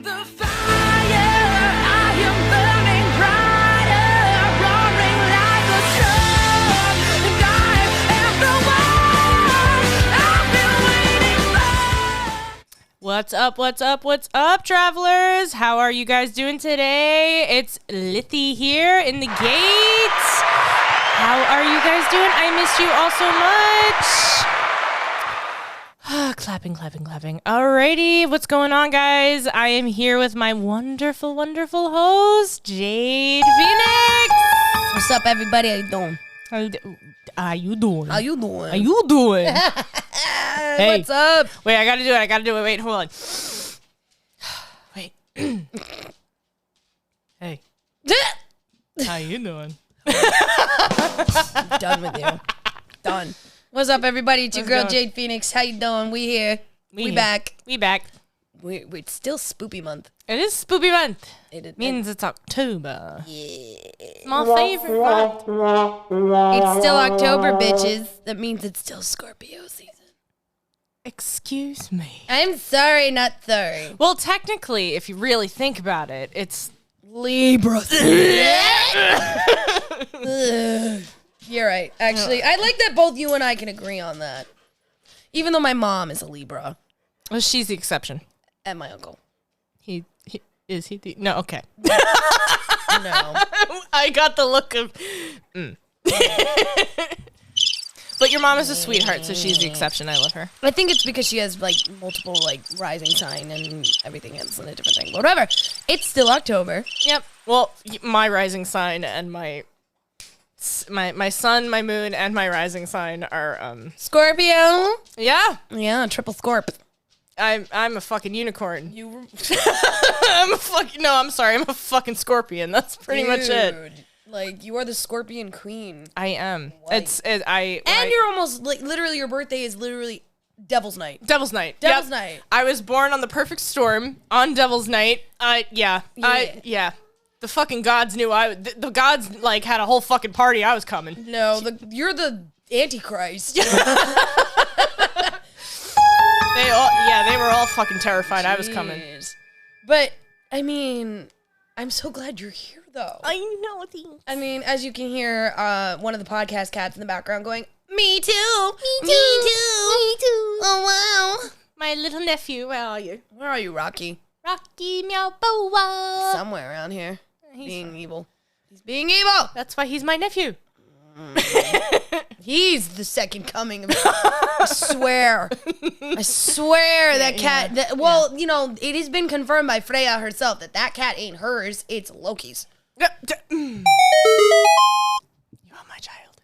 The fire, I am burning brighter, roaring like a storm. God, everyone, I've been waiting for. What's up, travelers? How are you guys doing today? It's Lithy here in the gates. How are you guys doing? I missed you all so much. Clapping. Alrighty, what's going on, guys? I am here with my wonderful host, Jade Feinics. What's up, everybody? How you doing? How you doing? Hey. What's up? Wait, I gotta do it. Wait, hold on. Wait. Hey. How you doing? Done with you. Done. What's up, everybody? It's your girl, Jade Feinics. How you doing? We here. We back. We back. It's still spoopy month. It is spoopy month. It Means it's October. Yeah. It's my favorite month. It's still October, bitches. That means it's still Scorpio season. Excuse me. I'm sorry, not sorry. Well, technically, if you really think about it, it's Libra. You're right. Actually, I like that both you and I can agree on that. Even though my mom is a Libra. well, she's the exception. And my uncle. He is he the no? Okay. No. I got the look of. But your mom is a sweetheart, so she's the exception. I love her. I think it's because she has, like, multiple, like, rising sign and everything else and a different thing. But whatever. It's still October. Yep. Well, my rising sign and my sun, my moon, and my rising sign are Scorpio. Yeah. Yeah, triple Scorp. I'm a fucking unicorn. I'm a fucking scorpion. That's pretty much it. Like, you are the scorpion queen. I am. Like, you're almost, like, literally your birthday is literally Devil's Night. Devil's Night. Devil's Night. I was born on the perfect storm on Devil's Night. Yeah. The fucking gods knew the gods, like, had a whole fucking party. I was coming. No, you're the Antichrist. They were all fucking terrified. I was coming. But, I mean, I'm so glad you're here, though. I know. I mean, as you can hear, one of the podcast cats in the background going, Me too. Oh, wow. My little nephew, where are you? Where are you, Rocky? Rocky Meow Boa. Somewhere around here. Being evil. He's being evil. That's why he's my nephew. He's the second coming of I swear that cat. You know, it has been confirmed by Freya herself that cat ain't hers. It's Loki's. You are my child.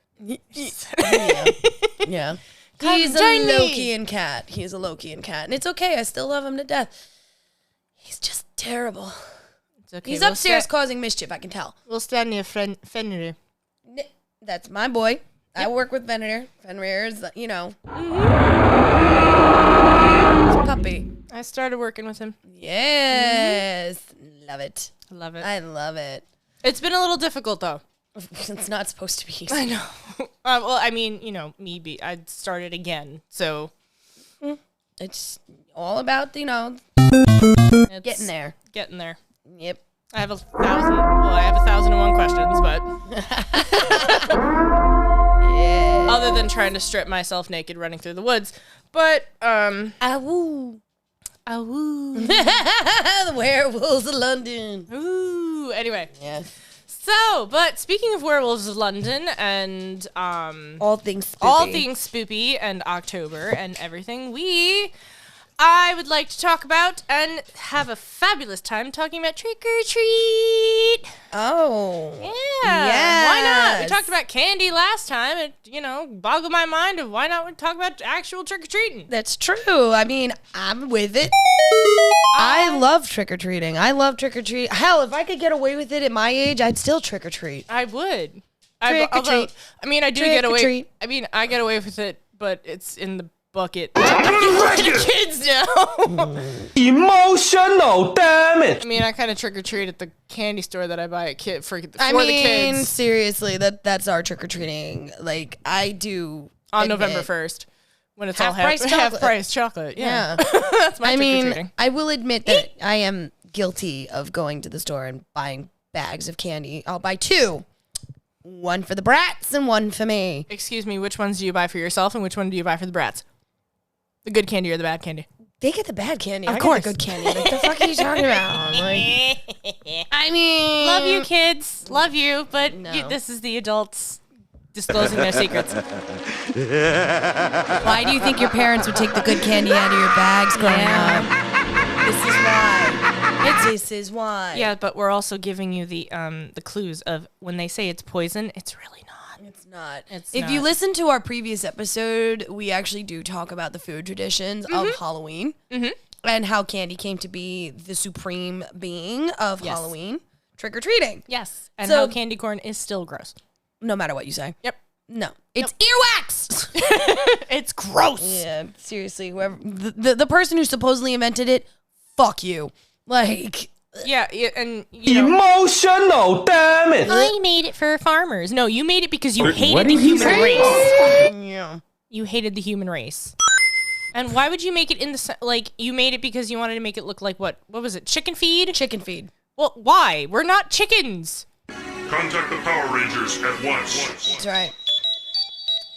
Yeah. Come He's a join me. Lokian cat. He's a Lokian cat. And it's okay. I still love him to death. He's just terrible. It's okay. He's upstairs causing mischief, I can tell. We'll stand near Fenrir. That's my boy. Yep. I work with Fenrir. Fenrir is, you know. It's a puppy. I started working with him. Yes. Love it. I love it. I love it. It's been a little difficult, though. It's not supposed to be. I know. Well, I mean, you know, I started again, so. It's all about, you know, getting there. Getting there. Yep. I have 1,001 questions, but. Yeah. Other than trying to strip myself naked running through the woods. But, Awoo. The werewolves of London. Ooh. Anyway. Yes. So, but speaking of werewolves of London and, all things spoopy and October and everything, I would like to talk about and have a fabulous time talking about trick or treat. Oh. Yeah. Yes. Why not? We talked about candy last time. It, boggled my mind of why not we talk about actual trick or treating. That's true. I mean, I'm with it. I love trick or treating. I love trick or treat. Hell, if I could get away with it at my age, I'd still trick or treat. I would. Trick or treat. I mean, I do Trick get or away. treat. I mean, I get away with it, but it's in the bucket. Kids now. Emotional, damn it. I mean, I kind of trick or treat at the candy store that I buy for the kids. Seriously, that's our trick or treating. Like, I do On November 1st. When it's Half all price chocolate. half price chocolate. Yeah. Yeah. That's my trick or treating. I will admit that I am guilty of going to the store and buying bags of candy. I'll buy 2. One for the brats and one for me. Excuse me, which ones do you buy for yourself and which one do you buy for the brats? The good candy or the bad candy? They get the bad candy. Of I course. get the good candy. Like, the fuck are you talking about? Like, I mean... Love you, kids. Love you, but No. this is the adults disclosing their secrets. Why do you think your parents would take the good candy out of your bags growing up? This is why. This is why. Yeah, but we're also giving you the clues of when they say it's poison, it's really not. It's not. It's if not. you listen to our previous episode, we actually do talk about the food traditions of Halloween and how candy came to be the supreme being of Yes. Halloween. Trick-or-treating. Yes, and So- how candy corn is still gross. No matter what you say. Yep. No. It's earwax! It's gross. Yeah, seriously. Whoever the person who supposedly invented it, fuck you. Like... Yeah, and you know, Emotional, damn it! I made it for farmers. No, you made it because you What hated did the he human say? race. Yeah. You hated the human race. And why would you make it in the like? You made it because you wanted to make it look like what? What was it? Chicken feed? Chicken feed. Well, why? We're not chickens. Contact the Power Rangers at once. That's right.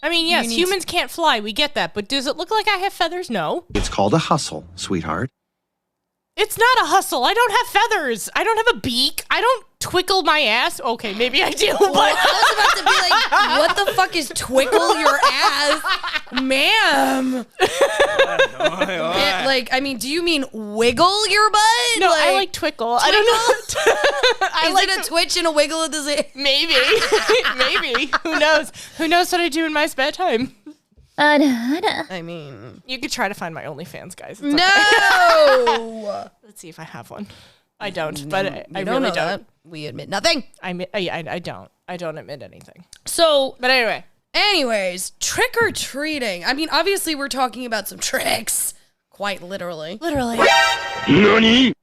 I mean, yes, need humans can't fly. We get that, but does it look like I have feathers? No. It's called a hustle, sweetheart. It's not a hustle. I don't have feathers. I don't have a beak. I don't twickle my ass. Okay, maybe I do, but I was about to be like, what the fuck is twickle your ass? Ma'am. Yeah, like, I mean, do you mean wiggle your butt? no, I like twickle. I don't know. I Is like it a twitch and a wiggle at the same? maybe. Maybe. Who knows? Who knows what I do in my spare time? I mean, You could try to find my OnlyFans, guys. It's no. Let's see if I have one. I don't, but I We really know don't. that. We admit nothing. I don't. I don't admit anything. So, But anyway, anyways, trick or treating. I mean, obviously, we're talking about some tricks, quite literally. literally. Nani?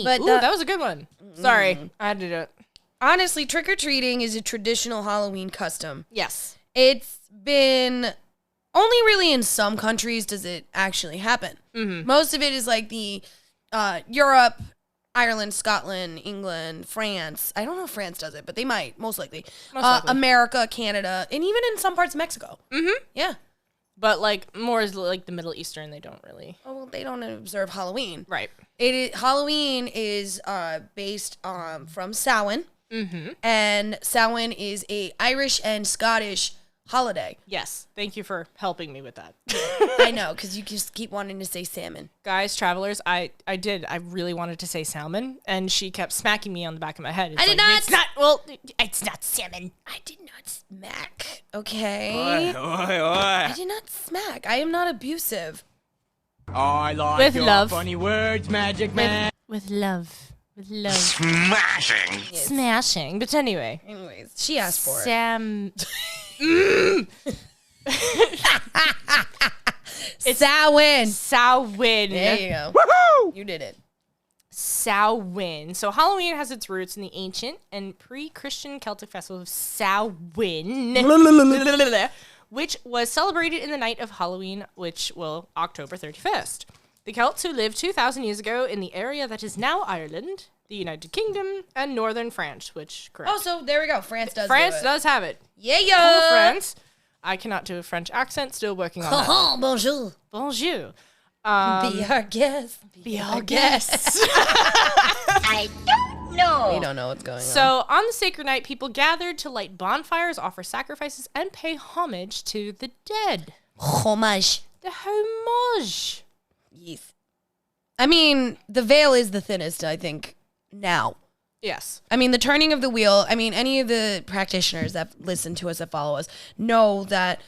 But Ooh, the- that was a good one. Sorry, I had to do it. Honestly, trick or treating is a traditional Halloween custom. Yes. It's been only really in some countries does it actually happen. Most of it is like the Europe, Ireland, Scotland, England, France. I don't know if France does it, but they might, most likely. Most likely. America, Canada, and even in some parts of Mexico. Yeah. But like more is like the Middle Eastern. They don't really. Oh, well, they don't observe Halloween. Right. Halloween is based from Samhain, and Samhain is a Irish and Scottish holiday. Yes. Thank you for helping me with that. I know, because you just keep wanting to say salmon. Guys, travelers, I really wanted to say salmon, and she kept smacking me on the back of my head. It's I did like, not. It's not. Well, it's not salmon. I did not smack. Okay. I did not smack. I am not abusive. I like With your love. funny words, Magic Man. With love. With love. Smashing. Smashing. But anyway. Anyways, she asked for it. Sam. Samhain. Samhain. There you go. You did it. Samhain. So Halloween has its roots in the ancient and pre-Christian Celtic festival of Samhain, which was celebrated in the night of Halloween, October 31st. The Celts who lived 2,000 years ago in the area that is now Ireland, the United Kingdom, and northern France, correct. Oh, so there we go. France does France do it. does have it. Yeah, Cool, yeah. France. I cannot do a French accent, still working on that. Bonjour. Bonjour. Be our guest. Be our guests. We don't know what's going on. So, on the sacred night, people gathered to light bonfires, offer sacrifices, and pay homage to the dead. Homage. The homage. Yes. I mean, the veil is the thinnest, I think, now. Yes. I mean, the turning of the wheel, I mean, any of the practitioners that listen to us, that follow us, know that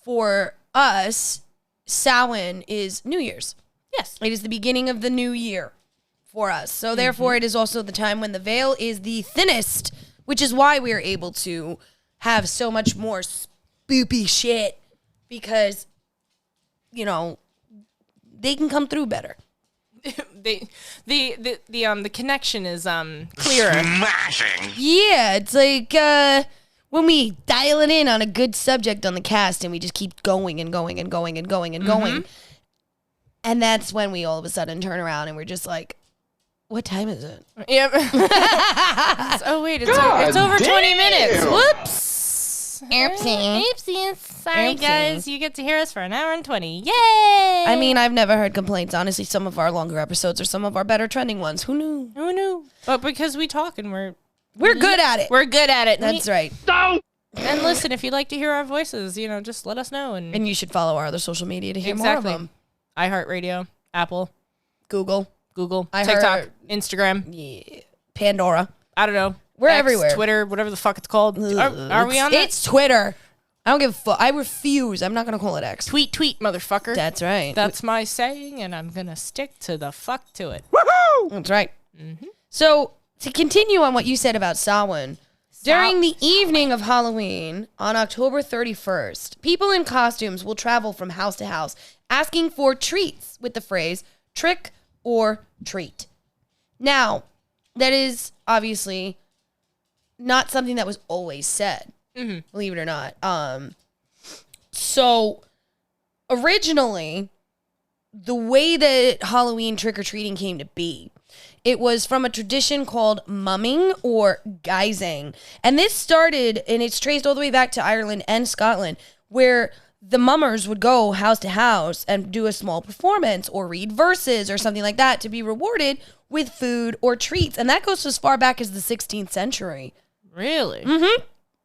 for us, Samhain is New Year's. Yes. It is the beginning of the new year for us. So therefore, it is also the time when the veil is the thinnest, which is why we are able to have so much more spoopy shit because, you know, they can come through better. The connection is clearer. Smashing. Yeah, it's like when we dial it in on a good subject on the cast and we just keep going and going and going and going and going. And that's when we all of a sudden turn around and we're just like, What time is it? Yep. Oh wait, it's over 20 minutes. Whoops. Oopsies. Sorry, Oopsie. guys. You get to hear us for an hour and 20. Yay! I mean, I've never heard complaints. Honestly, some of our longer episodes are some of our better trending ones. Who knew? Who knew? But because we talk and we're good at it. we're good at it. That's right. And listen, if you'd like to hear our voices, just let us know. And And you should follow our other social media to hear more of them. iHeartRadio, Apple, Google, Google, iHeart- TikTok, Instagram. yeah, Pandora. I don't know. We're X, everywhere. Twitter, whatever the fuck it's called. Are we on that? It's Twitter. I don't give a fuck. I refuse. I'm not going to call it X. Tweet, motherfucker. That's right. That's my saying, and I'm going to stick to the fuck to it. That's right. So, to continue on what you said about Samhain, during the evening of Halloween on October 31st, people in costumes will travel from house to house asking for treats with the phrase trick or treat. Now, that is obviously not something that was always said, believe it or not. So, originally, the way that Halloween trick-or-treating came to be, it was from a tradition called mumming or guising. And this started, and it's traced all the way back to Ireland and Scotland, where the mummers would go house to house and do a small performance or read verses or something like that to be rewarded with food or treats. And that goes as far back as the 16th century. Really?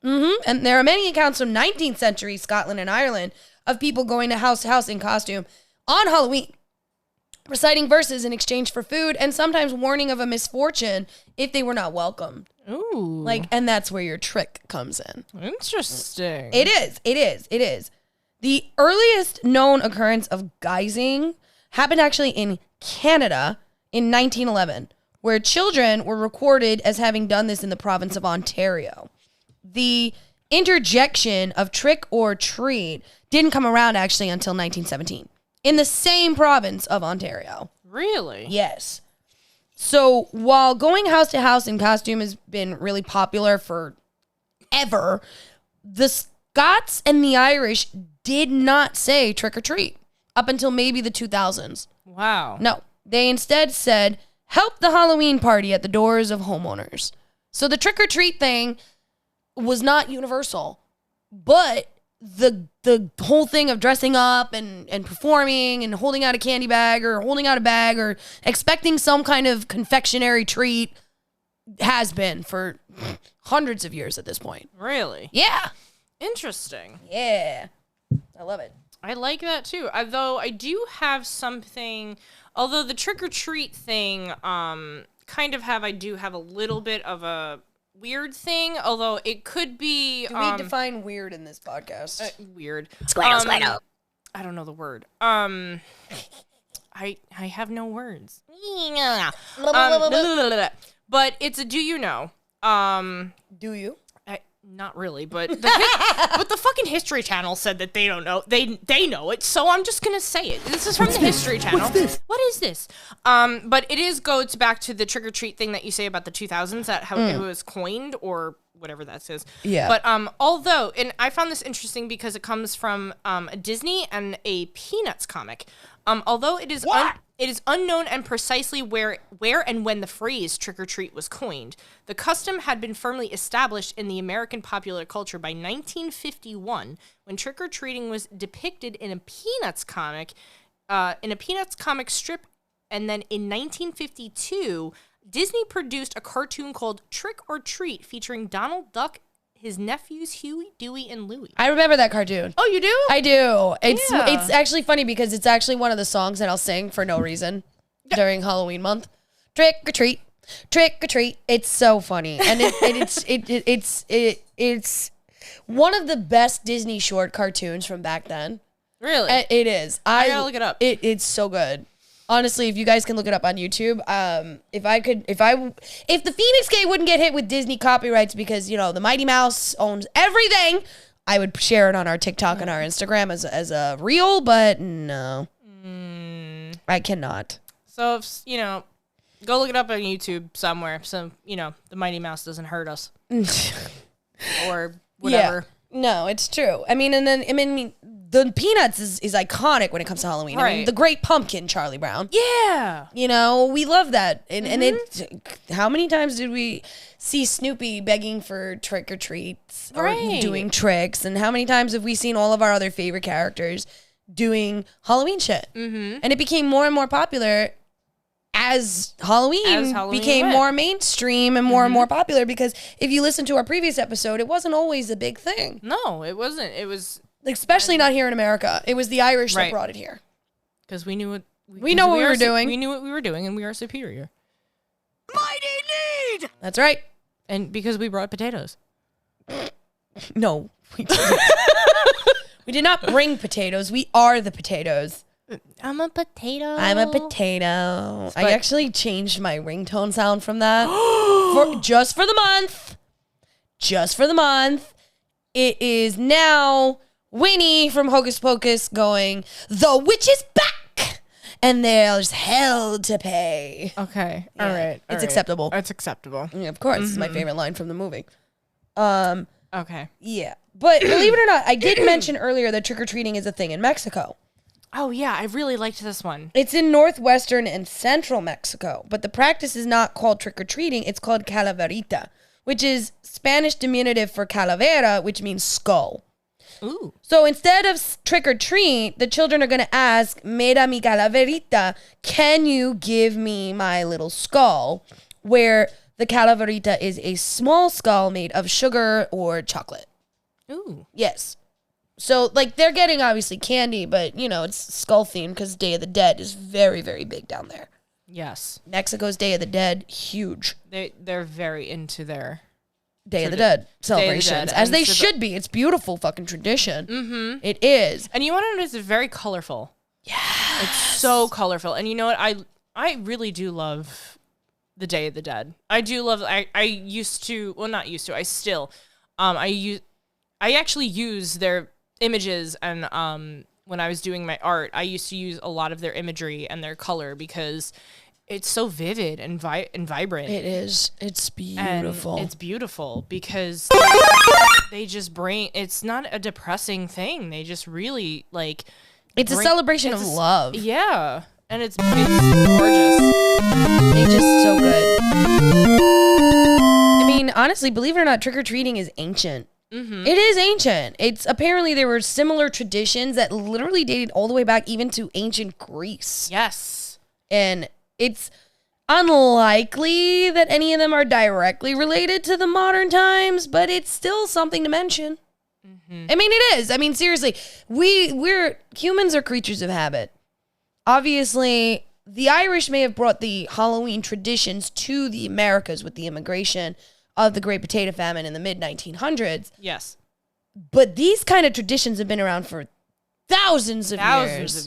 And there are many accounts from 19th century Scotland and Ireland of people going to house in costume on Halloween, reciting verses in exchange for food, and sometimes warning of a misfortune if they were not welcomed. Ooh. And that's where your trick comes in. Interesting. It is. The earliest known occurrence of guising happened actually in Canada in 1911, where children were recorded as having done this in the province of Ontario. The interjection of trick or treat didn't come around actually until 1917 in the same province of Ontario. Really? Yes. So while going house to house in costume has been really popular for ever, the Scots and the Irish did not say trick or treat up until maybe the 2000s. Wow. No, they instead said, help the Halloween party at the doors of homeowners. So the trick or treat thing was not universal, but the whole thing of dressing up and performing and holding out a candy bag or holding out a bag or expecting some kind of confectionery treat has been for hundreds of years at this point. Really? Yeah. Interesting. Yeah. I love it. I like that too. Although I do have something, although the trick or treat thing, I do have a little bit of a weird thing, although it could be. Do we define weird in this podcast? Weird. Squirtle. I don't know the word. I have no words. But it's a do you know? Do you? Not really, but the fucking History Channel said that they don't know. They know it, so I'm just gonna say it. This is from the History Channel. What's this? What is this? But it goes back to the trick or treat thing that you say about the 2000s, that how it was coined or whatever that says. Yeah. But although, and I found this interesting because it comes from a Disney and a Peanuts comic. Although it is it is unknown and precisely where and when the phrase trick or treat was coined. The custom had been firmly established in the American popular culture by 1951, when trick or treating was depicted in a Peanuts comic strip, and then in 1952, Disney produced a cartoon called Trick or Treat featuring Donald Duck, his nephews Huey, Dewey, and Louie. I remember that cartoon. Oh, you do? I do. It's Yeah. actually funny because it's actually one of the songs that I'll sing for no reason during Halloween month. Trick or treat, trick or treat. It's so funny, and it's one of the best Disney short cartoons from back then. Really? It is. I gotta look it up. It's so good. Honestly, if you guys can look it up on YouTube, if the Phoenix Gate wouldn't get hit with Disney copyrights because, the Mighty Mouse owns everything, I would share it on our TikTok and our Instagram as a reel, but no. I cannot. So, if, go look it up on YouTube somewhere. So, the Mighty Mouse doesn't hurt us. Or whatever. Yeah. No, it's true. I mean, the Peanuts is iconic when it comes to Halloween. I mean, Right. the Great Pumpkin, Charlie Brown. Yeah. You know, we love that. And how many times did we see Snoopy begging for trick or treats or Right. doing tricks? And how many times have we seen all of our other favorite characters doing Halloween shit? Mm-hmm. And it became more and more popular as Halloween became went. more mainstream and more popular, because if you listen to our previous episode, it wasn't always a big thing. No, it wasn't. It was Especially not here in America. It was the Irish that Right. brought it here. because we knew what know what we were doing. We knew what we were doing, and we are superior. That's right. And because we brought potatoes. No, we didn't. We did not bring potatoes. We are the potatoes. I'm a potato. I'm a potato. I But- actually changed my ringtone sound from that just for the month. Just for the month. It is now Winnie from Hocus Pocus going, "The witch is back, and there's hell to pay." Okay. Yeah, All right. it's acceptable. It's acceptable. Yeah, of course, it's my favorite line from the movie. Okay. Yeah. But believe it or not, I did mention earlier that trick-or-treating is a thing in Mexico. Oh yeah, I really liked this one. It's in northwestern and central Mexico, but the practice is not called trick-or-treating, it's called calaverita, which is Spanish diminutive for calavera, which means skull. Ooh. So instead of trick-or-treat, the children are going to ask, "Mira mi calaverita, can you give me my little skull?" Where the calaverita is a small skull made of sugar or chocolate. Ooh. Yes. So, like, they're getting, obviously, candy, but, you know, it's skull-themed because Day of the Dead is very, very big down there. Yes. Mexico's Day of the Dead, huge. They're very into their Day of the Dead celebrations. Dead, As and they so the- should be. It's beautiful fucking tradition. Mm-hmm. It is. And you want to know, it's very colorful. Yeah. It's so colorful. And you know what? I really do love the Day of the Dead. I do love I used to, well, not used to, I still I actually use their images, and when I was doing my art, I used to use a lot of their imagery and their color because it's so vivid and vibrant. It is. It's And beautiful. it's beautiful because they just bring, it's not a depressing thing. They just really like It's a celebration of love. Yeah. And it's gorgeous. It's just so good. I mean, honestly, believe it or not, trick-or-treating is ancient. Mm-hmm. It is ancient. It's apparently there were similar traditions that literally dated all the way back even to ancient Greece. Yes. And it's unlikely that any of them are directly related to the modern times, but it's still something to mention. Mm-hmm. I mean, it is. I mean, seriously, we're humans are creatures of habit. Obviously, the Irish may have brought the Halloween traditions to the Americas with the immigration of the Great Potato Famine in the mid-1900s. Yes. But these kind of traditions have been around for thousands of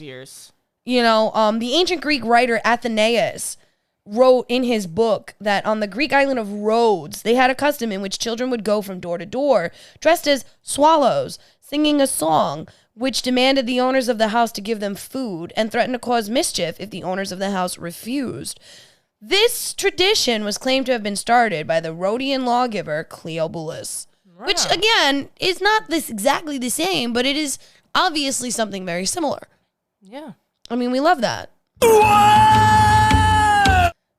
years. You know, the ancient Greek writer Athenaeus wrote in his book that on the Greek island of Rhodes, they had a custom in which children would go from door to door dressed as swallows, singing a song which demanded the owners of the house to give them food and threatened to cause mischief if the owners of the house refused. This tradition was claimed to have been started by the Rhodian lawgiver Cleobulus, which, again, is not exactly the same, but it is obviously something very similar. Yeah. I mean, we love that.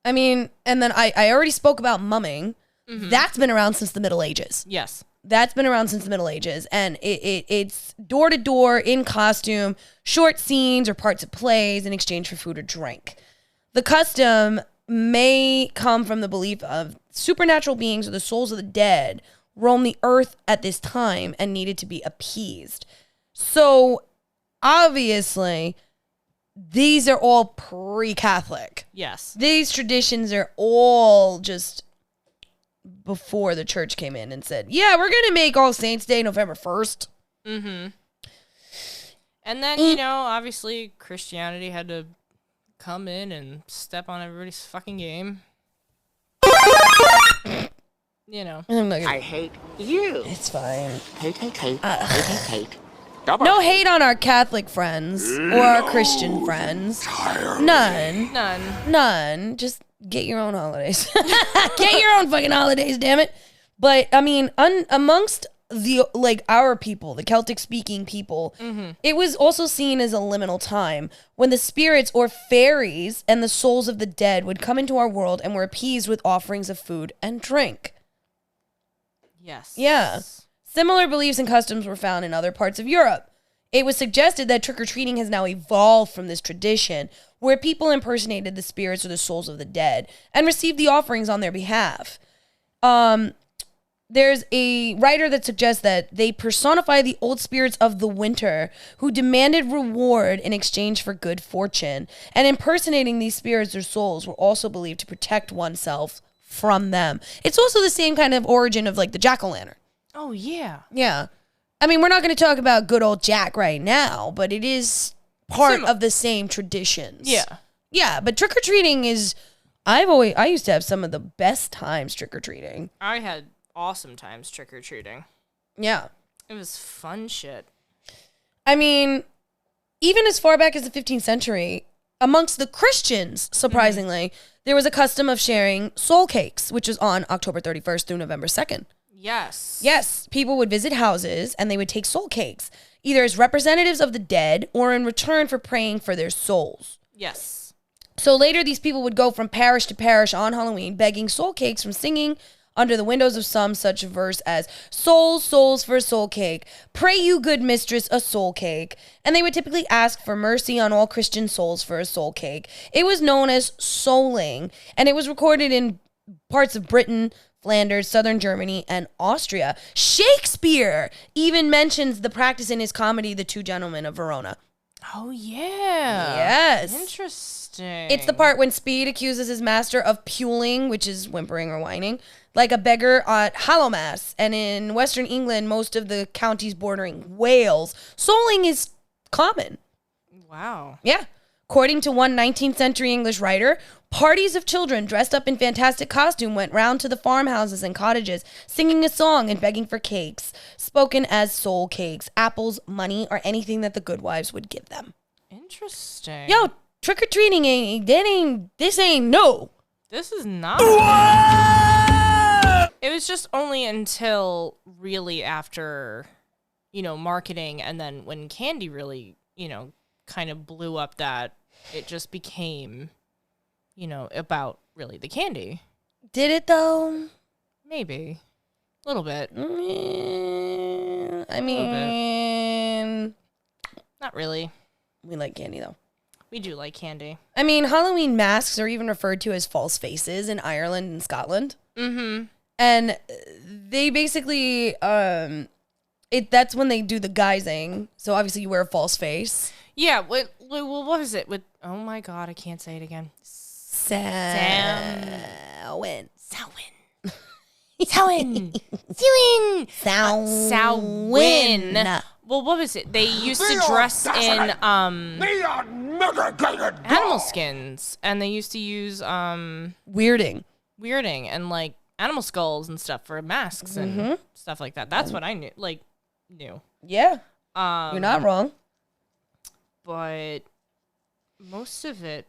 I mean, and then I already spoke about mumming. Mm-hmm. That's been around since the Middle Ages. Yes. That's been around since the Middle Ages. And it's door to door in costume, short scenes or parts of plays in exchange for food or drink. The custom may come from the belief of supernatural beings or the souls of the dead roamed the earth at this time and needed to be appeased. So, obviously, these are all pre-Catholic. Yes. These traditions are all just before the church came in and said, yeah, we're going to make All Saints Day November 1st. Mm-hmm. And then, you know, obviously Christianity had to come in and step on everybody's fucking game. You know. I hate you. It's fine. Hate. No hate on our Catholic friends or our Christian friends. None. None. Just get your own holidays. Get your own fucking holidays, damn it. But, I mean, amongst our people, the Celtic speaking people, it was also seen as a liminal time when the spirits or fairies and the souls of the dead would come into our world and were appeased with offerings of food and drink. Yes. Yeah. Similar beliefs and customs were found in other parts of Europe. It was suggested that trick-or-treating has now evolved from this tradition, where people impersonated the spirits or the souls of the dead and received the offerings on their behalf. There's a writer that suggests that they personify the old spirits of the winter who demanded reward in exchange for good fortune. And impersonating these spirits or souls were also believed to protect oneself from them. It's also the same kind of origin of like the jack-o'-lantern. Oh, yeah. Yeah. I mean, we're not going to talk about good old Jack right now, but it is part of the same traditions. Yeah. Yeah, but trick-or-treating is... I used to have some of the best times trick-or-treating. I had awesome times trick-or-treating. Yeah. It was fun shit. I mean, even as far back as the 15th century, amongst the Christians, surprisingly, there was a custom of sharing soul cakes, which was on October 31st through November 2nd. Yes. Yes, people would visit houses and they would take soul cakes, either as representatives of the dead or in return for praying for their souls. Yes. So later, these people would go from parish to parish on Halloween, begging soul cakes from singing under the windows of some such verse as, "Souls, souls for a soul cake. Pray you, good mistress, a soul cake." And they would typically ask for mercy on all Christian souls for a soul cake. It was known as souling, and it was recorded in parts of Britain, Flanders, southern Germany, and Austria. Shakespeare even mentions the practice in his comedy, The Two Gentlemen of Verona. Oh, yeah. Yes. Interesting. It's the part when Speed accuses his master of puling, which is whimpering or whining, like a beggar at Hallowmass. And in Western England, most of the counties bordering Wales, souling is common. Wow. Yeah. According to one 19th century English writer, parties of children dressed up in fantastic costume went round to the farmhouses and cottages, singing a song and begging for cakes, spoken as soul cakes, apples, money, or anything that the good wives would give them. Interesting. Yo, trick-or-treating this ain't no. This is not. It was just only until really after, marketing, and then when candy really, kind of blew up, that it just became, about really the candy. Did it though? Maybe. A little bit. I mean, Not really. we like candy though. We do like candy. I mean, Halloween masks are even referred to as false faces in Ireland and Scotland. Mm-hmm. And they basically, that's when they do the guising. So obviously you wear a false face. Yeah. What was it? Oh my God, I can't say it again. Samhain. Samhain. Well, what was it? They used to dress in animal skins, and they used to use Weirding and like animal skulls and stuff for masks and stuff like that. That's what I knew. Yeah. You're not wrong. But most of it.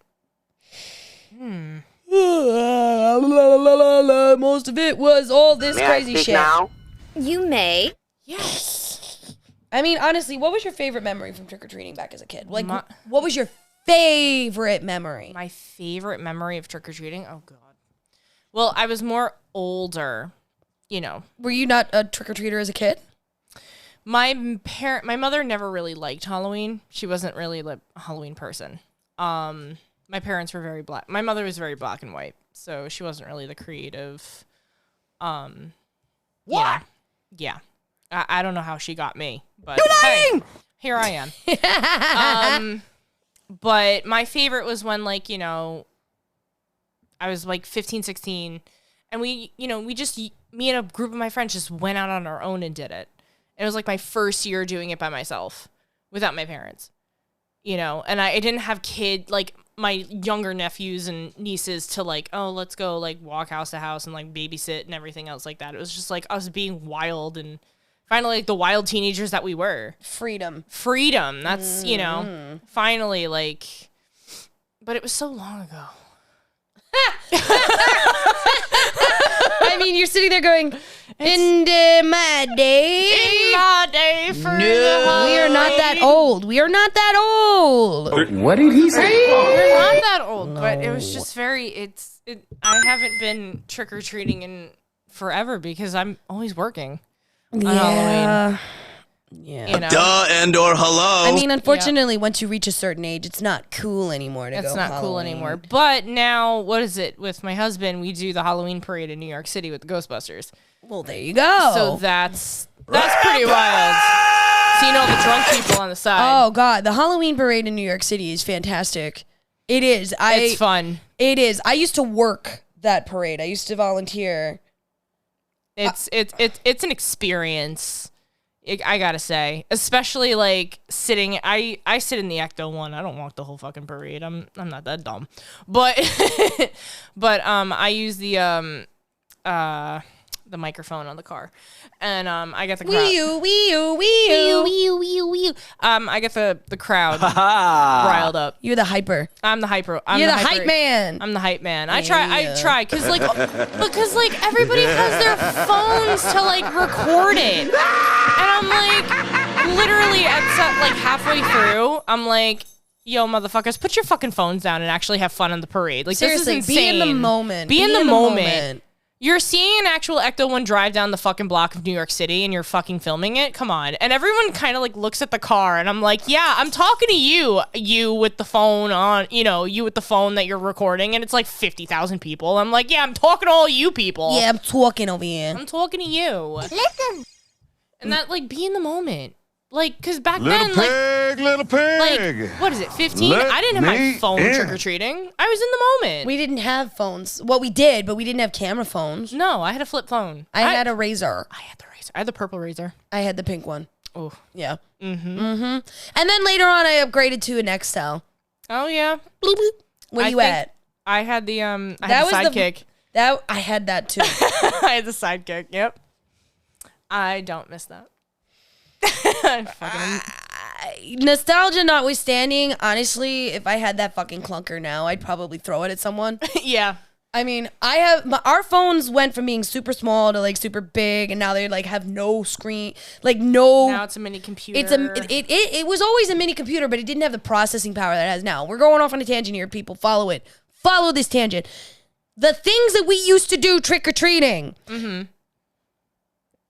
Most of it was all this May I crazy speak shit. now? You may. Yes. I mean, honestly, what was your favorite memory from trick-or-treating back as a kid? Like, My- what was your favorite memory? My favorite memory of trick-or-treating? Oh, God. Well, I was more older, Were you not a trick-or-treater as a kid? My mother never really liked Halloween. She wasn't really a Halloween person. My parents were very black. My mother was very black and white, so she wasn't really the creative. What? Yeah. I don't know how she got me, but hey, here I am. But my favorite was when, I was 15, 16, and me and a group of my friends just went out on our own and did it. It was my first year doing it by myself without my parents, and I didn't have my younger nephews and nieces to let's go walk house to house and babysit and everything else like that. It was just us being wild and finally the wild teenagers that we were. Freedom. That's, finally but it was so long ago. I mean, you're sitting there going, In my day. In my day for the We are not that old. We are not that old. What did he say? We're not that old, but it was just very. I haven't been trick or treating in forever because I'm always working on Halloween. Yeah. You know? Duh and or hello. I mean, unfortunately, once you reach a certain age, it's not cool anymore to go It's not cool Halloween. anymore. But now, what is it? With my husband, we do the Halloween parade in New York City with the Ghostbusters. Well, there you go. So that's pretty wild. So you know the drunk people on the side. Oh God, the Halloween parade in New York City is fantastic. It is. It's fun. It is. I used to work that parade. I used to volunteer. It's an experience. I gotta say, especially like sitting. I sit in the Ecto one. I don't walk the whole fucking parade. I'm not that dumb, but I use the microphone on the car, and I get the crowd. I get the crowd riled up. You're the hyper. I'm the hyper. You're the hype man. I'm the hype man. I try, because everybody has their phones to like record it, and I'm like, literally at halfway through, I'm like, yo, motherfuckers, put your fucking phones down and actually have fun on the parade. Like, Seriously, this is insane. be in the moment. Be in the moment. You're seeing an actual Ecto one drive down the fucking block of New York City and you're fucking filming it? Come on. And everyone kind of like looks at the car and I'm like, yeah, I'm talking to you with the phone on, you with the phone that you're recording, and it's like 50,000 people. I'm like, yeah, I'm talking to all you people. Yeah, I'm talking over here. I'm talking to you. Listen. And that, like, be in the moment. Like, because back Little then, pig, little pig. like, what is it, 15? Let I didn't have my me phone in. trick-or-treating. I was in the moment. We didn't have phones. Well, we did, but we didn't have camera phones. No, I had a flip phone. I had a Razor. I had the razor. I had the purple razor. I had the pink one. Oh. Yeah. Mm-hmm. And then later on, I upgraded to an XL. Oh, yeah. Bloop, bloop. Where I you think at? I had the, I That had was the the- sidekick. I had that too. I had the sidekick, yep. I don't miss that. Nostalgia notwithstanding, honestly, if I had that fucking clunker now, I'd probably throw it at someone. Yeah. I mean, our phones went from being super small to like super big, and now they like have no screen, like no. Now it's a mini computer. It was always a mini computer, but it didn't have the processing power that it has now. We're going off on a tangent here, people. Follow it. Follow this tangent. The things that we used to do trick or treating.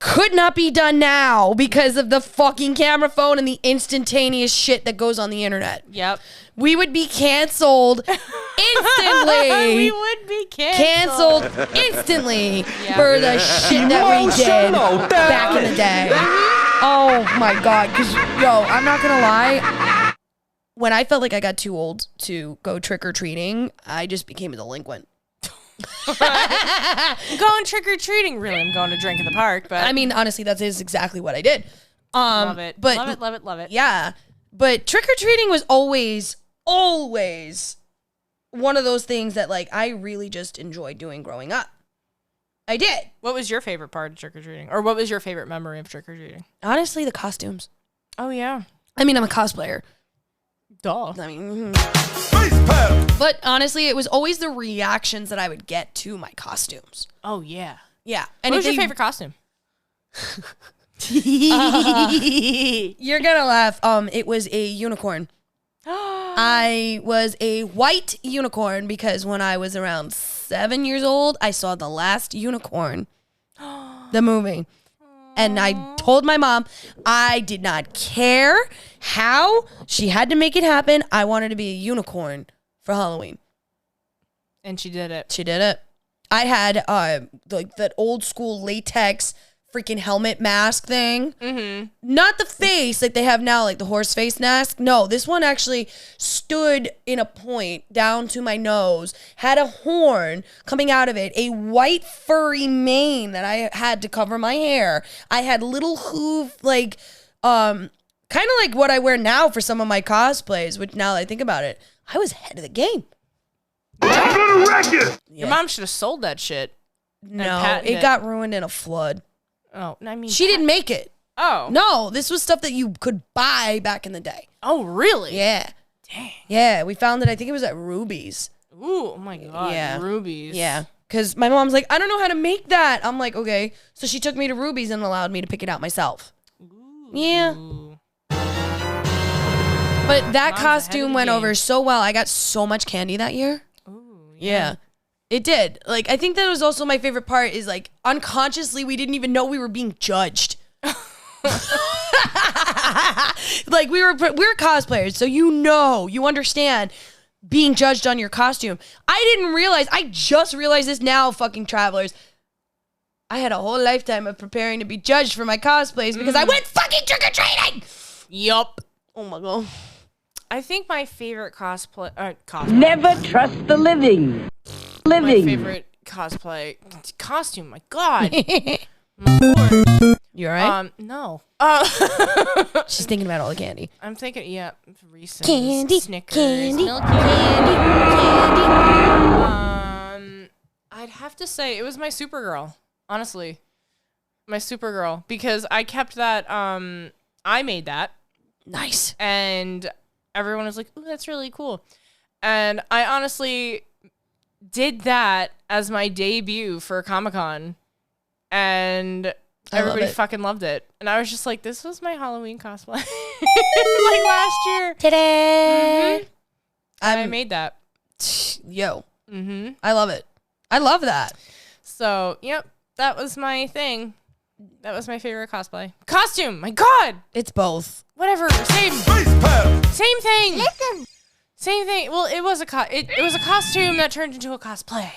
Could not be done now because of the fucking camera phone and the instantaneous shit that goes on the internet. Yep. We would be canceled instantly. We would be canceled. Instantly Yeah. for the shit that we did back in the day. Oh my God. Because, yo, I'm not going to lie. When I felt like I got too old to go trick-or-treating, I just became a delinquent. Going trick-or-treating. Really, I'm going to drink in the park, but I mean, honestly, that is exactly what I did. love it. But Love it. yeah, but trick-or-treating was always one of those things that like I really just enjoyed doing growing up. I did. What was your favorite part of trick-or-treating? Or what was your favorite memory of trick-or-treating? Honestly, the costumes. Oh, yeah. I mean, I'm a cosplayer. Duh. I mean, but honestly, it was always the reactions that I would get to my costumes. Oh, yeah. Yeah. What was your favorite costume? You're gonna laugh. It was a unicorn. I was a white unicorn because when I was around 7 years old, I saw The Last Unicorn, the movie. And I told my mom I did not care how. She had to make it happen. I wanted to be a unicorn for Halloween. And she did it. She did it. I had like that old school latex freaking helmet mask thing. Mm-hmm. Not the face like they have now, like the horse face mask. No, this one actually stood in a point down to my nose, had a horn coming out of it, a white furry mane that I had to cover my hair. I had little hoof, like, kind of like what I wear now for some of my cosplays, which now that I think about it, I was ahead of the game. I'm gonna wreck it! Your mom should have sold that shit. No, patented it it. got ruined in a flood. Oh, I mean, She didn't make it. Oh. No, this was stuff that you could buy back in the day. Oh, really? Yeah. Dang. Yeah, we found it, I think it was at Ruby's. Ooh, oh my God. Yeah. Rubies. Yeah. Because my mom's like, I don't know how to make that. I'm like, okay. So she took me to Ruby's and allowed me to pick it out myself. Yeah. But that Mom's costume ahead of the went game. over so well. I got so much candy that year. Ooh, Yeah. It did. Like, I think that was also my favorite part is like unconsciously we didn't even know we were being judged. Like we're cosplayers, so you understand being judged on your costume. I just realized this now, fucking travelers. I had a whole lifetime of preparing to be judged for my cosplays because I went fucking trick-or-treating. Yup. Oh my god. I think my favorite cosplay. Never trust the living. My favorite cosplay costume. My God. My Lord. You alright? No. She's thinking about all the candy. I'm thinking. Yeah, Reese's, Candy, Snickers, candy, Milky candy, candy. I'd have to say it was my Supergirl. Honestly, my Supergirl, because I kept that. I made that. Nice. And everyone was like, "Ooh, that's really cool." And I honestly did that as my debut for Comic-Con, and everybody fucking loved it. And I was just like, "This was my Halloween cosplay, like last year." Today. I made that. Yo. Mm-hmm. I love it. I love that. So, yep, that was my thing. That was my favorite cosplay. Costume. My God. It's both. Whatever. Same. Same thing. Listen. Same thing. Well, it was a it was a costume that turned into a cosplay.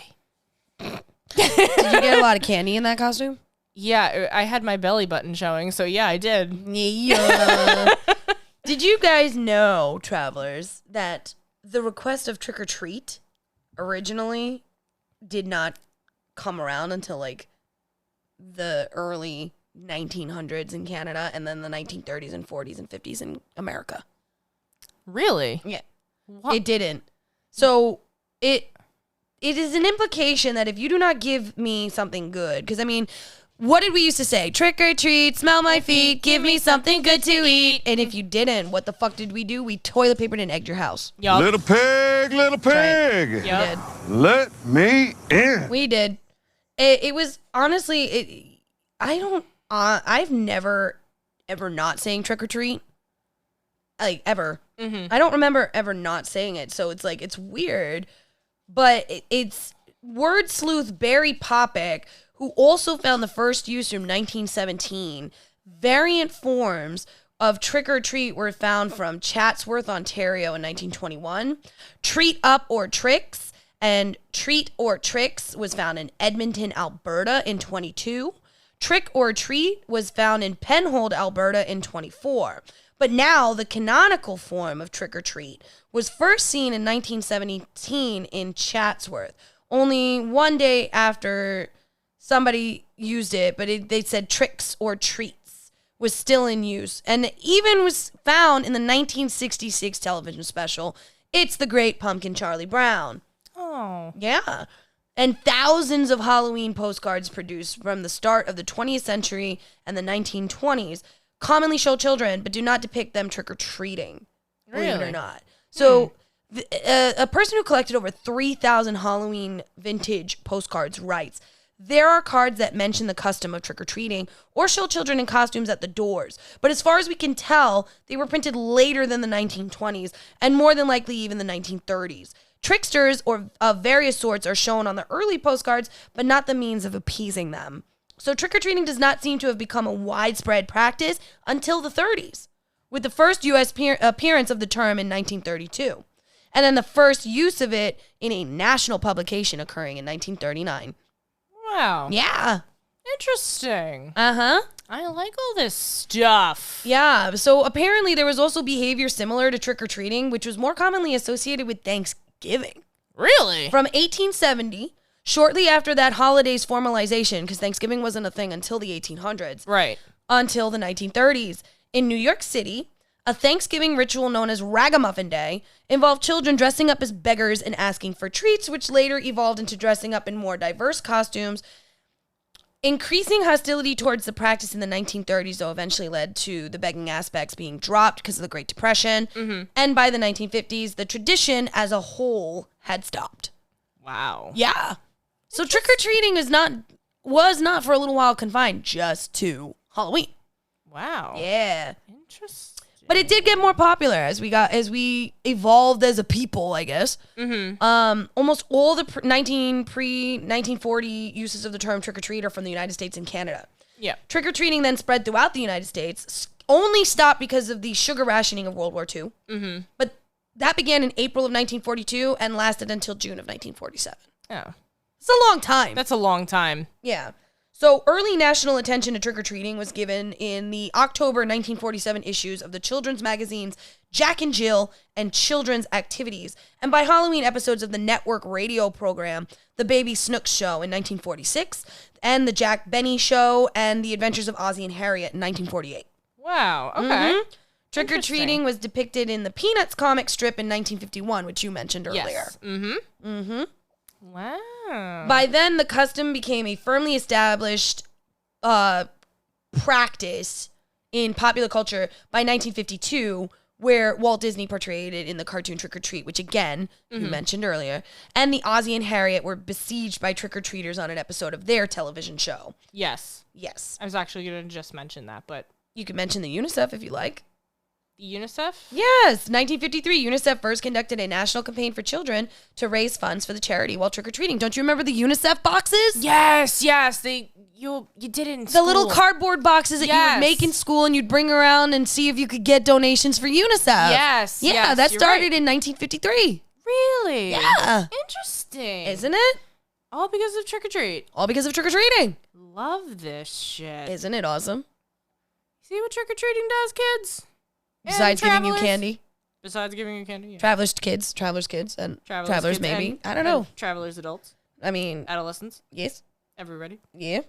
Did you get a lot of candy in that costume? Yeah, I had my belly button showing, so yeah, I did. Yeah. Did you guys know, travelers, that the request of trick or treat originally did not come around until like the early 1900s in Canada and then the 1930s and 40s and 50s in America? Really? Yeah. What? It didn't. So it is an implication that if you do not give me something good, because I mean, what did we used to say? Trick or treat, smell my feet, give me something good to eat. And if you didn't, what the fuck did we do? We toilet papered and egged your house. Yup. Little pig, little pig. We Yup. did. Let me in. We did. It was honestly, I've never ever not saying trick or treat. Like ever. Mm-hmm. I don't remember ever not saying it. So it's like, it's weird. But it's word sleuth Barry Popick, who also found the first use from 1917. Variant forms of trick or treat were found from Chatsworth, Ontario in 1921. Treat up or tricks and treat or tricks was found in Edmonton, Alberta in 22. Trick or treat was found in Penhold, Alberta in 24. But now the canonical form of trick or treat was first seen in 1917 in Chatsworth, only one day after somebody used it, but they said tricks or treats was still in use, and it even was found in the 1966 television special, It's the Great Pumpkin Charlie Brown. Oh. Yeah. And thousands of Halloween postcards produced from the start of the 20th century and the 1920s commonly show children, but do not depict them trick-or-treating, believe it or Really? not. So a person who collected over 3,000 Halloween vintage postcards writes, there are cards that mention the custom of trick-or-treating or show children in costumes at the doors. But as far as we can tell, they were printed later than the 1920s and more than likely even the 1930s. Tricksters or of various sorts are shown on the early postcards, but not the means of appeasing them. So trick-or-treating does not seem to have become a widespread practice until the 30s, with the first U.S. appearance of the term in 1932, and then the first use of it in a national publication occurring in 1939. Wow. Yeah. Interesting. Uh-huh. I like all this stuff. Yeah. So apparently there was also behavior similar to trick-or-treating, which was more commonly associated with Thanksgiving. Really? From 1870, shortly after that holiday's formalization, because Thanksgiving wasn't a thing until the 1800s, Right. until the 1930s. In New York City, a Thanksgiving ritual known as Ragamuffin Day involved children dressing up as beggars and asking for treats, which later evolved into dressing up in more diverse costumes. Increasing hostility towards the practice in the 1930s, though, eventually led to the begging aspects being dropped because of the Great Depression. Mm-hmm. And by the 1950s, the tradition as a whole had stopped. Wow. Yeah. So trick-or-treating was not for a little while confined just to Halloween. Wow. Yeah. Interesting. But it did get more popular as we evolved as a people, I guess. Mm-hmm. Almost all the pre-1940 uses of the term trick-or-treat are from the United States and Canada. Yeah. Trick-or-treating then spread throughout the United States, only stopped because of the sugar rationing of World War II. Mm-hmm. But that began in April of 1942 and lasted until June of 1947. Oh. It's a long time. That's a long time. Yeah. So early national attention to trick-or-treating was given in the October 1947 issues of the children's magazines Jack and Jill and Children's Activities, and by Halloween episodes of the network radio program The Baby Snooks Show in 1946, and The Jack Benny Show and The Adventures of Ozzie and Harriet in 1948. Wow. Okay. Mm-hmm. Trick-or-treating was depicted in the Peanuts comic strip in 1951, which you mentioned earlier. Yes. Mm-hmm. Mm-hmm. Wow. By then, the custom became a firmly established practice in popular culture by 1952, where Walt Disney portrayed it in the cartoon Trick or Treat, which again, you mentioned earlier, and the Ozzie and Harriet were besieged by trick-or-treaters on an episode of their television show. Yes. Yes. I was actually going to just mention that, but... You could mention the UNICEF if you like. UNICEF? Yes, 1953, UNICEF first conducted a national campaign for children to raise funds for the charity while trick-or-treating. Don't you remember the UNICEF boxes? Yes. You did it in school. The little cardboard boxes that you Yes. would make in school and you'd bring around and see if you could get donations for UNICEF. Yes. Yeah, yes, that you're started right. in 1953. Really? Yeah. Interesting. Isn't it? All because of Trick or Treat. All because of trick-or-treating. Love this shit. Isn't it awesome? See what trick or treating does, kids? Besides And giving you travelers? candy. Besides giving you candy, yeah. Travelers kids, and travelers kids, maybe. and- I don't know. and travelers, adults, I mean, adolescents, yes. everybody. Yeah.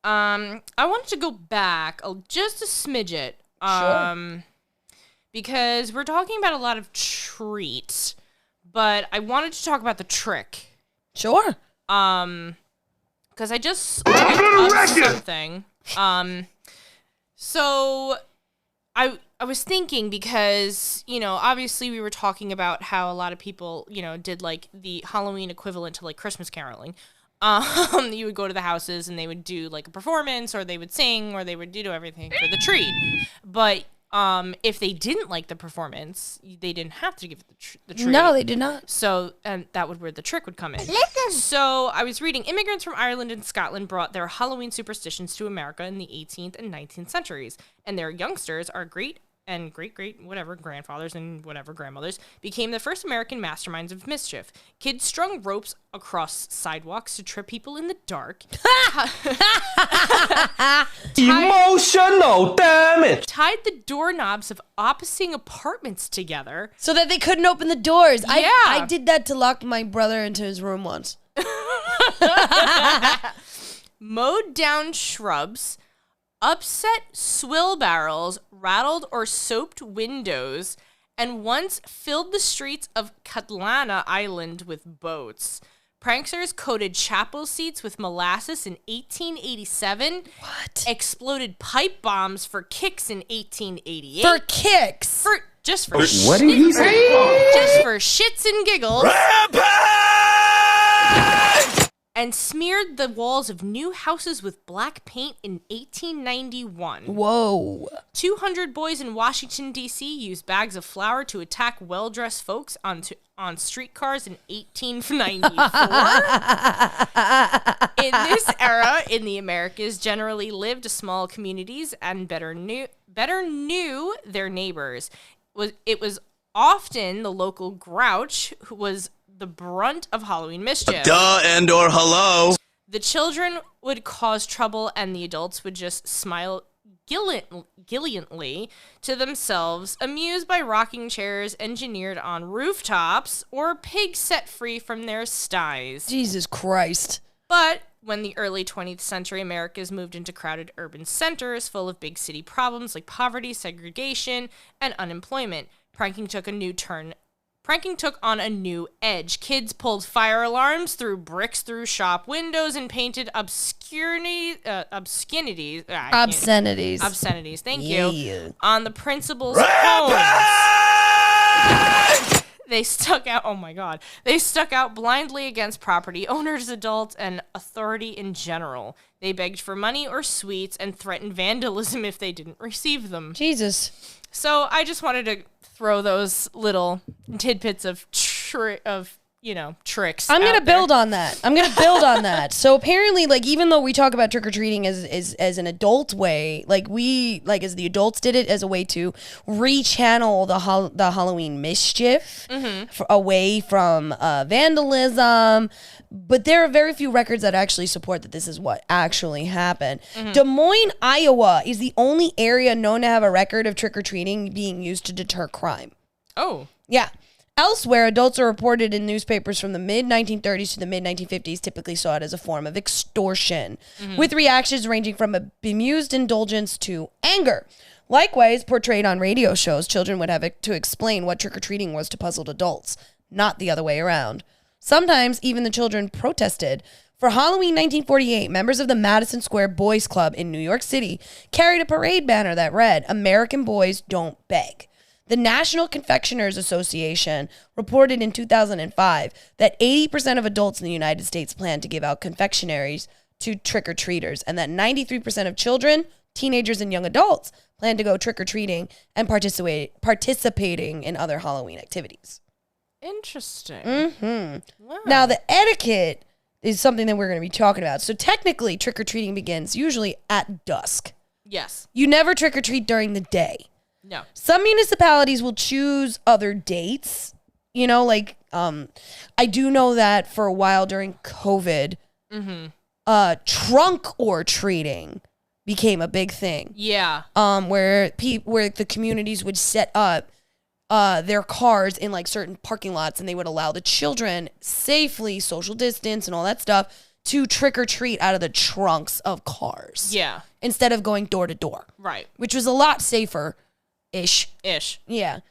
I wanted to go back just a smidget. Sure. Because we're talking about a lot of treats, but I wanted to talk about the trick. Sure. Because I just looked up something. So I was thinking because, obviously we were talking about how a lot of people, did like the Halloween equivalent to like Christmas caroling. You would go to the houses and they would do like a performance or they would sing or they would do everything for the treat. But if they didn't like the performance, they didn't have to give it the treat. No, they did not. So, and that would where the trick would come in. So, I was reading, immigrants from Ireland and Scotland brought their Halloween superstitions to America in the 18th and 19th centuries, and their youngsters, our great and great whatever grandfathers and whatever grandmothers, became the first American masterminds of mischief. Kids strung ropes across sidewalks to trip people in the dark. Emotional damage. Tied the doorknobs of opposing apartments together. So that they couldn't open the doors. Yeah. I did that to lock my brother into his room once. Mowed down shrubs, upset swill barrels, rattled or soaped windows, and once filled the streets of Catlana Island with boats. Pranksters coated chapel seats with molasses in 1887. What? Exploded pipe bombs for kicks in 1888. For kicks. Just for What did he say? Just for shits and giggles. And smeared the walls of new houses with black paint in 1891. Whoa. 200 boys in Washington, D.C. used bags of flour to attack well-dressed folks on streetcars in 1894. In this era, in the Americas, generally lived small communities and better knew their neighbors. It was often the local grouch who was the brunt of Halloween mischief. Duh and or hello. The children would cause trouble and the adults would just smile gilliantly to themselves, amused by rocking chairs engineered on rooftops or pigs set free from their sties. Jesus Christ. But when the early 20th century Americas moved into crowded urban centers full of big city problems like poverty, segregation, and unemployment, pranking took on a new edge. Kids pulled fire alarms, threw bricks through shop windows, and painted obscenities. Thank you. On the principal's homes. They stuck out, oh my God, they stuck out blindly against property owners, adults, and authority in general. They begged for money or sweets and threatened vandalism if they didn't receive them. Jesus. So I just wanted to throw those little tidbits of tricks. I'm going to out there. build on that. So apparently, like, even though we talk about trick-or-treating as an adult way, as the adults did it as a way to rechannel the Halloween mischief away from vandalism. But there are very few records that actually support that this is what actually happened. Des Moines, Iowa is the only area known to have a record of trick-or-treating being used to deter crime. Oh. Yeah. Elsewhere, adults are reported in newspapers from the mid-1930s to the mid-1950s typically saw it as a form of extortion, with reactions ranging from a bemused indulgence to anger. Likewise, portrayed on radio shows, children would have to explain what trick-or-treating was to puzzled adults, not the other way around. Sometimes, even the children protested. For Halloween 1948, members of the Madison Square Boys Club in New York City carried a parade banner that read, "American boys don't beg." The National Confectioners Association reported in 2005 that 80% of adults in the United States plan to give out confectionaries to trick-or-treaters, and that 93% of children, teenagers, and young adults plan to go trick-or-treating and participating in other Halloween activities. Interesting. Wow. Now, the etiquette is something that we're going to be talking about. So technically, trick-or-treating begins usually at dusk. Yes. You never trick-or-treat during the day. No. Some municipalities will choose other dates. I do know that for a while during COVID, trunk or treating became a big thing. Yeah. Where the communities would set up their cars in like certain parking lots, and they would allow the children safely, social distance and all that stuff, to trick or treat out of the trunks of cars. Yeah. Instead of going door to door. Right. Which was a lot safer. Ish. Yeah.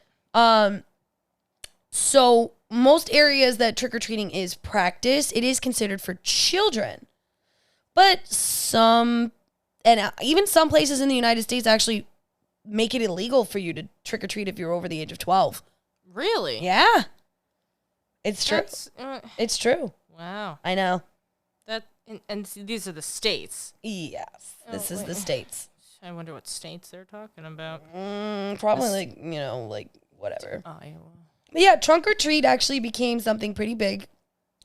So most areas that trick-or-treating is practiced, it is considered for children. But even some places in the United States actually make it illegal for you to trick-or-treat if you're over the age of 12. Really? Yeah. It's true. It's true. Wow. I know. And these are the states. Yes. This is the states. I wonder what states they're talking about. Probably whatever. Iowa. But yeah, trunk or treat actually became something pretty big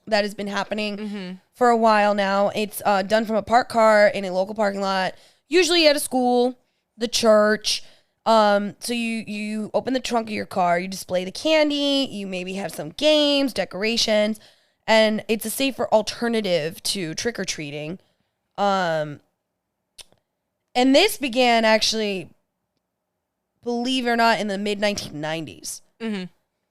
that has been happening for a while now. It's done from a parked car in a local parking lot, usually at a school, the church. So you open the trunk of your car, you display the candy, you maybe have some games, decorations, and it's a safer alternative to trick-or-treating. And this began actually, believe it or not, in the mid-1990s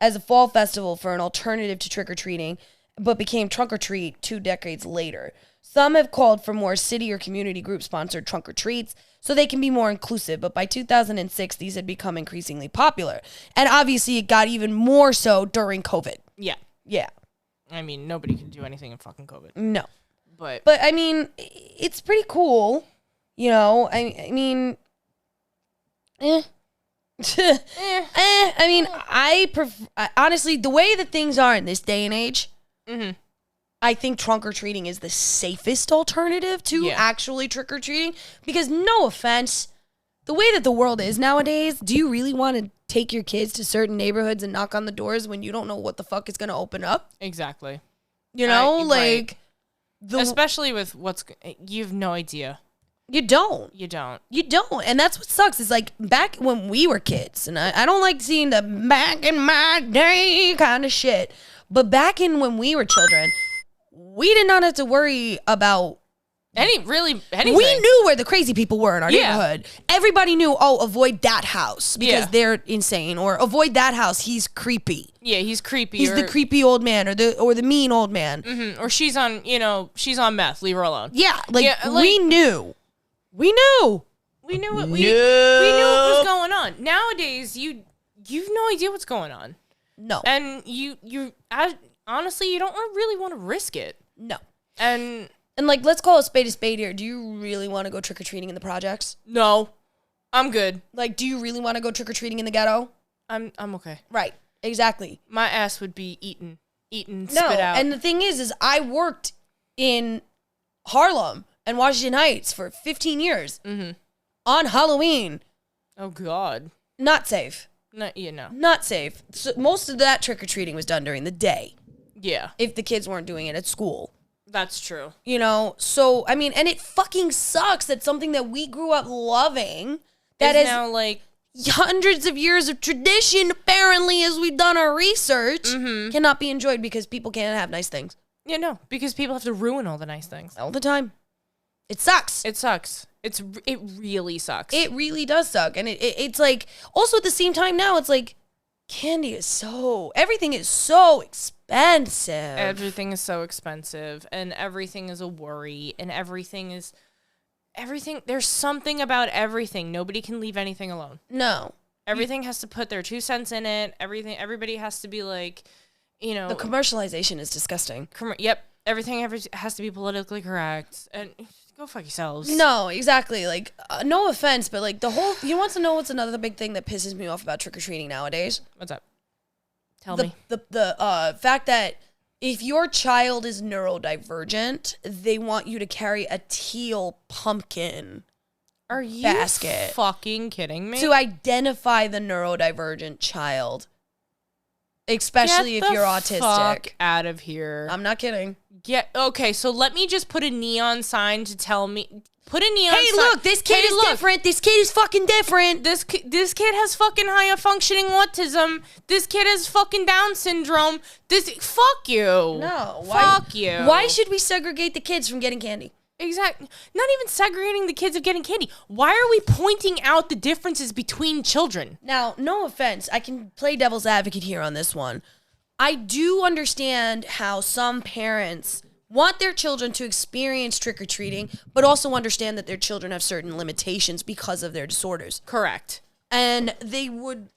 as a fall festival for an alternative to trick-or-treating, but became trunk-or-treat 2 decades later. Some have called for more city or community group-sponsored trunk-or-treats so they can be more inclusive, but by 2006, these had become increasingly popular. And obviously, it got even more so during COVID. Yeah. Yeah. I mean, nobody can do anything in fucking COVID. No. But I mean, it's pretty cool. I mean, I mean, honestly, the way that things are in this day and age, I think trunk or treating is the safest alternative to actually trick or treating. Because no offense, the way that the world is nowadays, do you really want to take your kids to certain neighborhoods and knock on the doors when you don't know what the fuck is going to open up? Exactly. Right. Especially with you have no idea. You don't. And that's what sucks. It's like back when we were kids, and I don't like seeing the back in my day kind of shit. But back in when we were children, we did not have to worry about anything. We knew where the crazy people were in our neighborhood. Everybody knew, avoid that house because they're insane, or avoid that house, he's creepy. Yeah, he's creepy. He's the creepy old man, or the mean old man. Or she's on meth. Leave her alone. Yeah, we knew. We knew what was going on. Nowadays, you've no idea what's going on. No. And honestly, you don't really want to risk it. No. And let's call a spade here. Do you really want to go trick-or-treating in the projects? No. I'm good. Do you really want to go trick-or-treating in the ghetto? I'm okay. Right. Exactly. My ass would be eaten, No, spit out. and the thing is I worked in Harlem and Washington Heights for 15 years. On Halloween. Oh, God. Not safe. No, you know. Not safe. So most of that trick-or-treating was done during the day. Yeah, If the kids weren't doing it at school. that's true. You know, so, I mean, and it fucking sucks that something that we grew up loving, that Is is now, like, hundreds of years of tradition, apparently, as we've done our research, cannot be enjoyed because people can't have nice things. yeah, no, because people have to ruin all the nice things. All the time. It sucks. It sucks. It really sucks. It really does suck. And it's like, also at the same time now, it's like, candy is everything is so expensive. Everything is so expensive, and everything is a worry, and everything, there's something about everything. Nobody can leave anything alone. No. Everything has to put their 2 cents in it. Everybody has to be like, you know. The commercialization is disgusting. Yep. Everything has to be politically correct. And go fuck yourselves. No, exactly. Like, no offense, but like you want to know what's another big thing that pisses me off about trick-or-treating nowadays? What's up? Tell me. The fact that if your child is neurodivergent, they want you to carry a teal pumpkin Are you basket fucking kidding me? to identify the neurodivergent child, especially Get if you're the autistic. Fuck out of here. I'm not kidding. Okay, so let me just put a neon sign to tell me. Put a neon sign. Hey, look, this kid is different. This kid is fucking different. This kid has fucking higher functioning autism. This kid has fucking Down syndrome. Fuck you. No. Fuck you. Why should we segregate the kids from getting candy? Exactly. Not even segregating the kids of getting candy. Why are we pointing out the differences between children? Now, no offense, I can play devil's advocate here on this one. I do understand how some parents want their children to experience trick-or-treating, but also understand that their children have certain limitations because of their disorders. Correct. And they would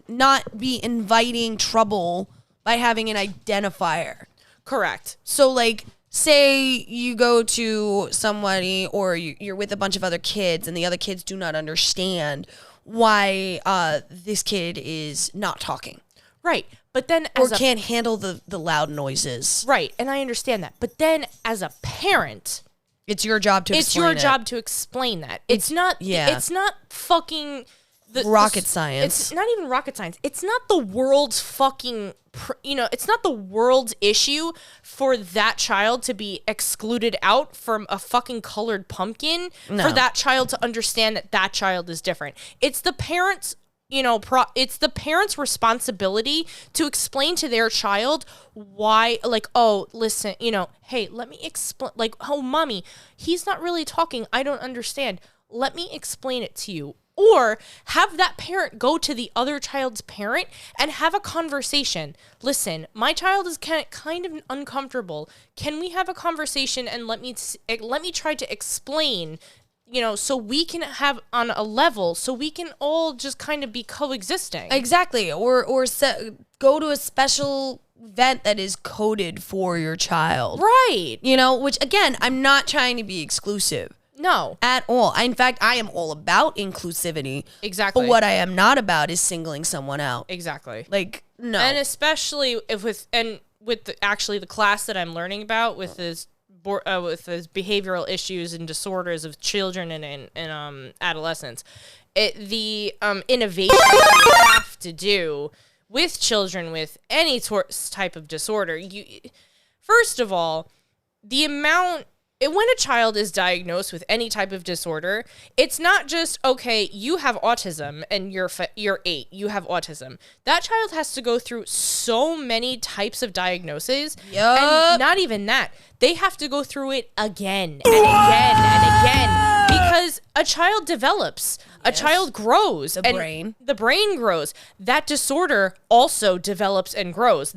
not be inviting trouble by having an identifier. Correct. So, like, say you go to somebody or you're with a bunch of other kids and the other kids do not understand why this kid is not talking. Right. But then Or can't handle the loud noises. Right, and I understand that. But then as a parent, It's your job to explain it's your it. job to explain that. It's not fucking Rocket science. It's not even rocket science. It's not the world's fucking it's not the world's issue for that child to be excluded out from a fucking colored pumpkin for that child to understand that that child is different. It's the parents' it's the parents' responsibility to explain to their child why, like, oh, listen, hey, let me explain, like, oh, mommy, he's not really talking. I don't understand. Let me explain it to you. Or have that parent go to the other child's parent and have a conversation. Listen, my child is kind of uncomfortable. Can we have a conversation and let me try to explain, so we can have on a level, so we can all just kind of be coexisting. Exactly. Or go to a special event that is coded for your child. Right. Which, again, I'm not trying to be exclusive. No. At all. In fact, I am all about inclusivity. Exactly. But what I am not about is singling someone out. Exactly. Like, no. And especially with the class that I'm learning about with his behavioral issues and disorders of children and adolescents, the innovation you have to do with children with any type of disorder. First of all, the amount. When a child is diagnosed with any type of disorder, it's not just, okay, you have autism and you're 8, you have autism. That child has to go through so many types of diagnoses. Yup. And not even that. They have to go through it again and again and again because a child develops. A child grows. The brain grows. That disorder also develops and grows.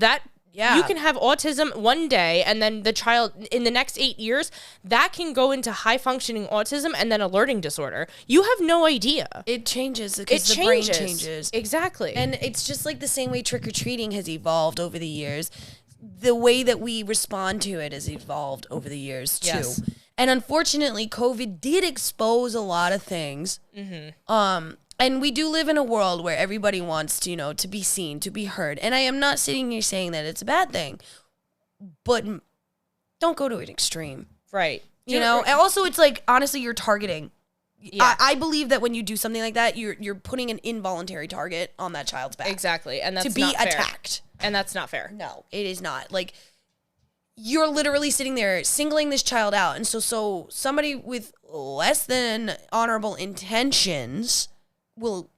Yeah. You can have autism one day and then the child in the next 8 years, that can go into high functioning autism and then a learning disorder. You have no idea. It changes because the brain changes. Exactly. And it's just like the same way trick-or-treating has evolved over the years. The way that we respond to it has evolved over the years, too. Yes. And unfortunately, COVID did expose a lot of things. Mm-hmm. And we do live in a world where everybody wants to, to be seen, to be heard. And I am not sitting here saying that it's a bad thing, but don't go to an extreme. Right. And also it's like, honestly, you're targeting. Yeah. I believe that when you do something like that, you're putting an involuntary target on that child's back. Exactly. And that's to be not fair. attacked. And that's not fair. No, it is not. Like, you're literally sitting there singling this child out. And so somebody with less than honorable intentions will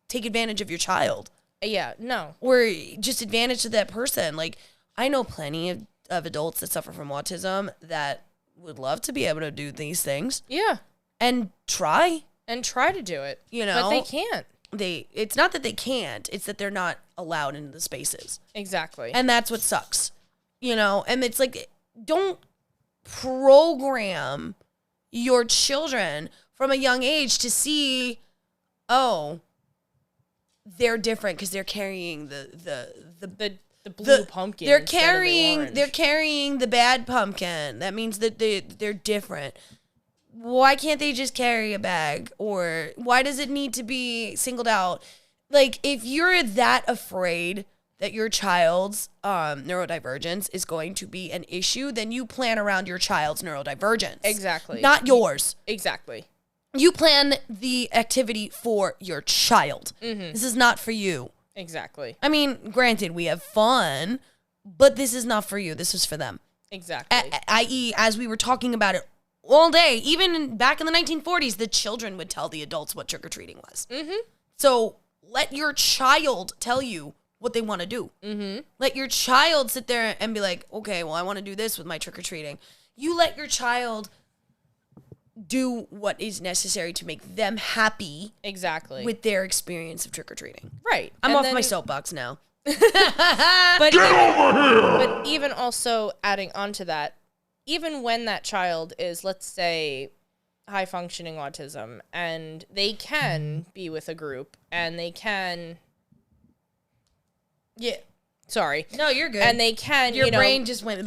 take advantage of your child. Yeah, no. Or just advantage to that person. Like, I know plenty of adults that suffer from autism that would love to be able to do these things. Yeah. And try. And try to do it. But they can't. It's not that they can't, it's that they're not allowed into the spaces. Exactly. And that's what sucks. And it's like, don't program your children from a young age to see, oh, they're different because they're carrying the blue pumpkin. They're instead of the orange. carrying the bad pumpkin. That means that they're different. Why can't they just carry a bag? Or why does it need to be singled out? Like, if you're that afraid that your child's neurodivergence is going to be an issue, then you plan around your child's neurodivergence. Exactly. Not yours. Exactly. You plan the activity for your child. Mm-hmm. This is not for you. Exactly. I mean, granted, we have fun, but this is not for you. This is for them. Exactly. I.e., as we were talking about it all day, even back in the 1940s, the children would tell the adults what trick-or-treating was. Mm-hmm. So let your child tell you what they want to do. Mm-hmm. Let your child sit there and be like, okay, well, I want to do this with my trick-or-treating. You let your child do what is necessary to make them happy. Exactly. With their experience of trick-or-treating. Right. I'm off my soapbox now. But but even also adding on to that, even when that child is, let's say, high functioning autism, and they can be with a group, and they can, sorry, no, you're good, and they can, your brain just went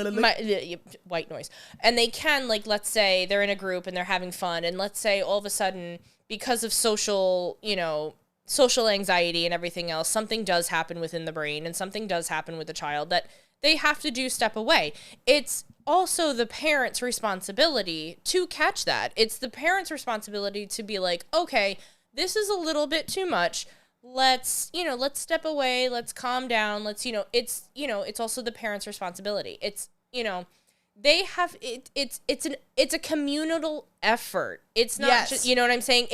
white noise, and they can, like, let's say they're in a group and they're having fun, and let's say all of a sudden, because of social anxiety and everything else, something does happen within the brain, and something does happen with the child that they have to step away. It's also the parent's responsibility to catch that. It's the parent's responsibility to be like, okay, this is a little bit too much. Let's step away. Let's calm down. It's also the parent's responsibility. It's, they have, it's a communal effort. It's not just, you know what I'm saying?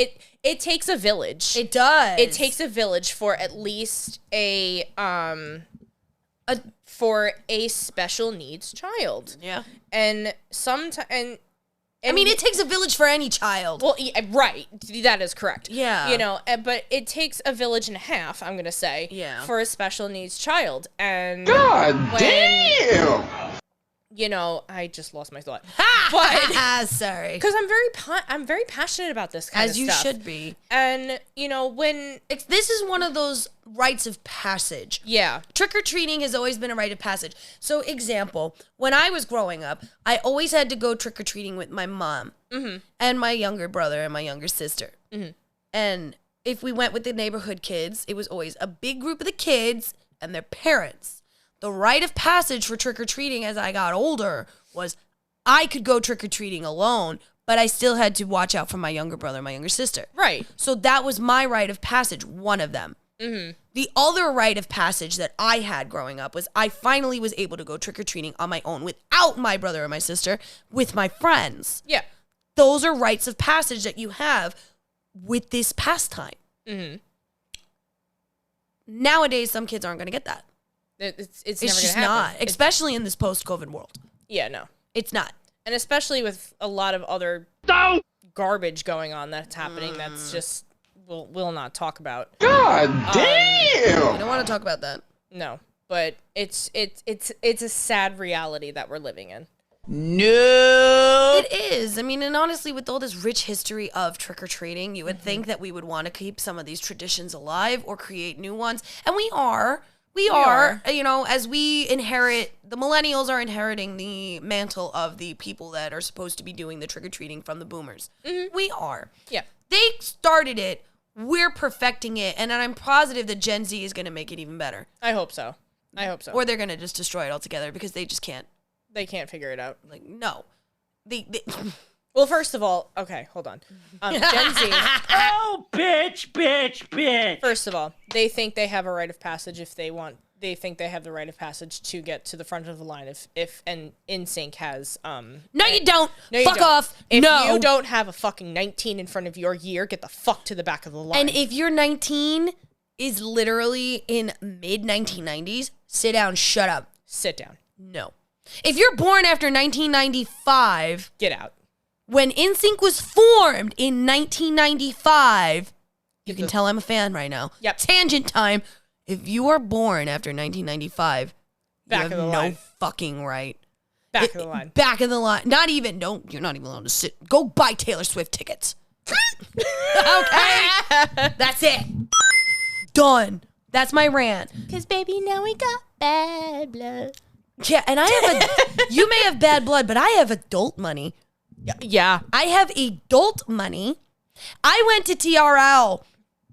It takes a village. It does. It takes a village for at least for a special needs child. Yeah. And sometimes, I mean, it takes a village for any child. Well, yeah, right. That is correct. Yeah. But it takes a village and a half, I'm going to say, for a special needs child. And God damn! I just lost my thought. But sorry. Because I'm very passionate about this kind of stuff. As you should be. And, when... This is one of those rites of passage. Yeah. Trick-or-treating has always been a rite of passage. So, example, when I was growing up, I always had to go trick-or-treating with my mom and my younger brother and my younger sister. Mm-hmm. And if we went with the neighborhood kids, it was always a big group of the kids and their parents. The rite of passage for trick-or-treating as I got older was I could go trick-or-treating alone, but I still had to watch out for my younger brother and my younger sister. Right. So that was my rite of passage, one of them. Mm-hmm. The other rite of passage that I had growing up was I finally was able to go trick-or-treating on my own without my brother or my sister, with my friends. Yeah. Those are rites of passage that you have with this pastime. Mm-hmm. Nowadays, some kids aren't going to get that. It's It's never just gonna happen. not, especially in this post-COVID world. Yeah, no. It's not. And especially with a lot of other garbage going on that's happening that's just we'll not talk about. God damn! I don't want to talk about that. No, but it's a sad reality that we're living in. No. It is. I mean, and honestly, with all this rich history of trick-or-treating, you would think that we would want to keep some of these traditions alive or create new ones. And we are. We are, as we inherit, the millennials are inheriting the mantle of the people that are supposed to be doing the trick-or-treating from the boomers. Mm-hmm. We are. Yeah. They started it we're perfecting it, and I'm positive that Gen Z is going to make it even better. I hope so. Or they're going to just destroy it altogether because they just can't. They can't figure it out. Like, no. They Well, first of all, okay, hold on. Gen Z. Oh, bitch. First of all, they think they have a rite of passage if they want. They think they have the rite of passage to get to the front of the line if and NSYNC has. No, you don't. No, you Fuck don't. off. If no. you don't have a fucking 19 in front of your year, get the fuck to the back of the line. And if your 19 is literally in mid 1990s, sit down, shut up. Sit down. No. If you're born after 1995, Get out. when NSYNC was formed in 1995, you can tell I'm a fan right now. Yep. Tangent time. If you are born after 1995, Back you of have the no line. fucking right. Back of the line. Back of the line. You're not even allowed to sit. Go buy Taylor Swift tickets. Okay? That's it. Done. That's my rant. Because, baby, now we got bad blood. Yeah, and I have you may have bad blood, but I have adult money. Yeah. I have adult money. I went to TRL.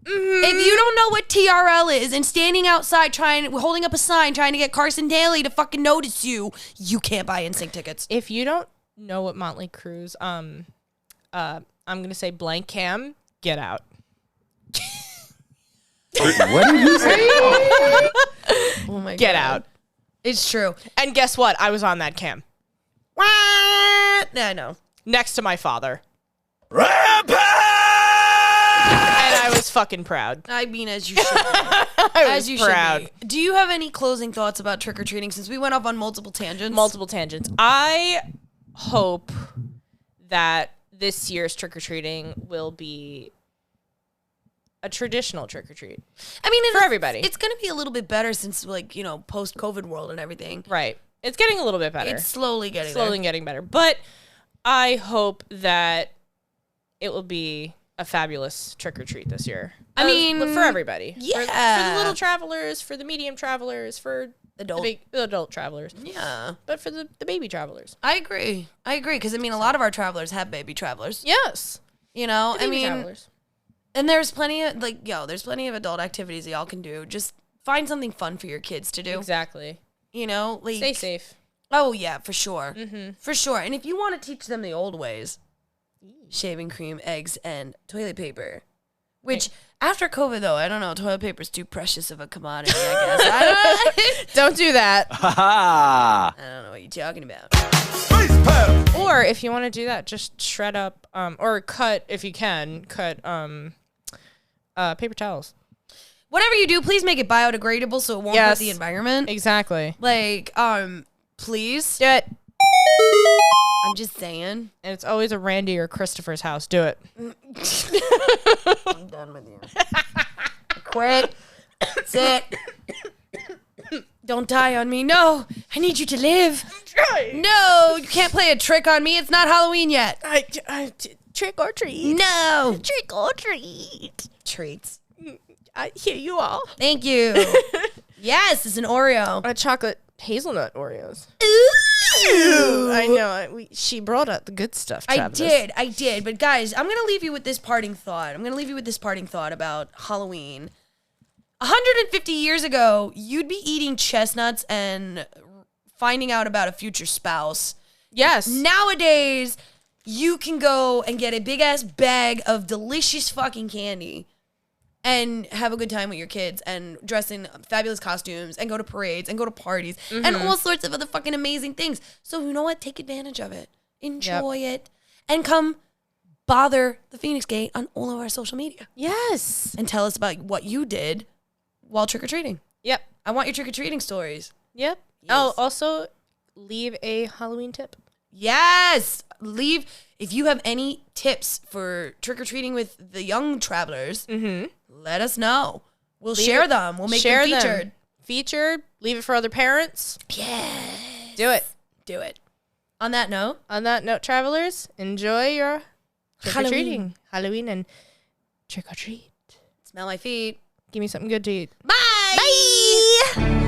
If you don't know what TRL is and standing outside holding up a sign trying to get Carson Daly to fucking notice you, you can't buy NSYNC tickets. If you don't know what Motley Crue's, I'm going to say blank cam, get out. What did he say? Oh my god. Get out. It's true. And guess what? I was on that cam. What? I know. Next to my father. Rampage! And I was fucking proud. I mean, as you should be. I As was you proud. should be. Do you have any closing thoughts about trick-or-treating since we went off on multiple tangents? Multiple tangents. I hope that this year's trick-or-treating will be a traditional trick-or-treat. I mean, for everybody. It's going to be a little bit better since, like, post-COVID world and everything. Right. It's getting a little bit better. It's slowly getting better. But I hope that it will be a fabulous trick-or-treat this year. I mean, for everybody. yeah. For the little travelers, for the medium travelers, for Adult. the adult travelers. Yeah. But for the baby travelers. I agree. Because, I mean, a lot of our travelers have baby travelers. Yes. I Baby mean, travelers. and there's plenty of, there's plenty of adult activities that y'all can do. Just find something fun for your kids to do. Exactly. Like. Stay safe. Oh, yeah, for sure. For sure. And if you want to teach them the old ways, shaving cream, eggs, and toilet paper. Which, after COVID, though, I don't know, toilet paper's too precious of a commodity, I guess. Don't do that. Ha I don't know what you're talking about. Or if you want to do that, just shred up, or cut, if you can, cut paper towels. Whatever you do, please make it biodegradable so it won't hurt the environment. Exactly. Please. Do it. I'm just saying. And it's always a Randy or Christopher's house. Do it. I'm done with you. Quit. That's it. Don't die on me. No, I need you to live. No, you can't play a trick on me. It's not Halloween yet. Trick or treat. No. Trick or treat. Treats. I hear you all. Thank you. Yes, it's an Oreo. Chocolate hazelnut Oreos. Ooh. I know. She brought out the good stuff, Travis. I did. But guys, I'm going to leave you with this parting thought. About Halloween. 150 years ago, you'd be eating chestnuts and finding out about a future spouse. Yes. Nowadays, you can go and get a big-ass bag of delicious fucking candy and have a good time with your kids and dress in fabulous costumes and go to parades and go to parties and all sorts of other fucking amazing things. So you know what? Take advantage of it. Enjoy it. And come bother the Feinics Gate on all of our social media. Yes. And tell us about what you did while trick-or-treating. Yep. I want your trick-or-treating stories. Yep. Yes. Oh, also leave a Halloween tip. Yes. If you have any tips for trick-or-treating with the young travelers, let us know. We'll share them. We'll make them featured. Featured. Leave it for other parents. Yeah. Do it. Do it. On that note, travelers, enjoy your trick-or-treating. Halloween and trick-or-treat. smell my feet. Give me something good to eat. Bye. Bye.